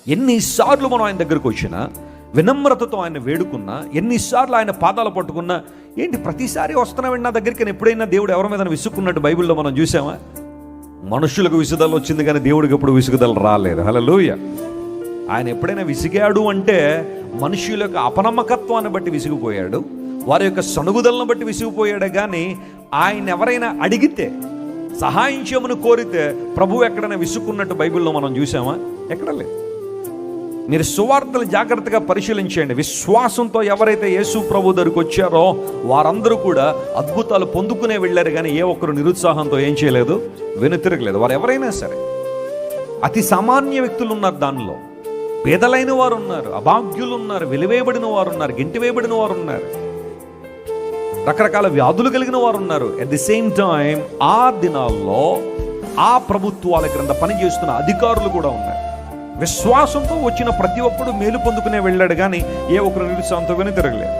ఎన్నిసార్లు మనం ఆయన దగ్గరకు వచ్చినా, వినమ్రతతో ఆయన వేడుకున్నా, ఎన్నిసార్లు ఆయన పాదాలు పట్టుకున్నా, ఏంటి ప్రతిసారి వస్తున్నామండి నా దగ్గరికి, నేను ఎప్పుడైనా దేవుడు ఎవరి మీద విసుక్కున్నట్టు బైబిల్లో మనం చూసామా? మనుషులకు విసుగుదల వచ్చింది కానీ దేవుడికి ఎప్పుడు విసుగుదల రాలేదు. హల్లెలూయా. ఆయన ఎప్పుడైనా విసిగాడు అంటే మనుషుల యొక్క అపనమ్మకత్వాన్ని బట్టి విసిగిపోయాడు, వారి యొక్క సణుగుదలను బట్టి విసిగిపోయాడు. కానీ ఆయన ఎవరైనా అడిగితే, సహాయం చేయమని కోరితే ప్రభువు ఎక్కడైనా విసుక్కున్నట్టు బైబిల్లో మనం చూసామా? ఎక్కడ లేదు. మీరు సువార్తలు జాగ్రత్తగా పరిశీలించండి. విశ్వాసంతో ఎవరైతే యేసు ప్రభు దగ్గరికి వచ్చారో వారందరూ కూడా అద్భుతాలు పొందుకునే వెళ్ళారు, కానీ ఏ ఒక్కరు నిరుత్సాహంతో ఏం చేయలేదు, వెనుతిరగలేదు. వారు ఎవరైనా సరే, అతి సామాన్య వ్యక్తులు ఉన్నారు, దానిలో పేదలైన వారు ఉన్నారు, అభాగ్యులు ఉన్నారు, వెలివేయబడిన వారు ఉన్నారు, గెంటివేయబడిన వారు ఉన్నారు, రకరకాల వ్యాధులు కలిగిన వారు ఉన్నారు. అట్ ది సేమ్ టైం ఆ దినాల్లో ఆ ప్రభుత్వాల క్రింద పనిచేస్తున్న అధికారులు కూడా ఉన్నారు. విశ్వాసంతో వచ్చిన ప్రతి ఒక్కడు మేలు పొందుకునే వెళ్ళాడు, కానీ ఏ ఒక్కరు నిరుత్సాహంతో వెనుతిరగలేదు.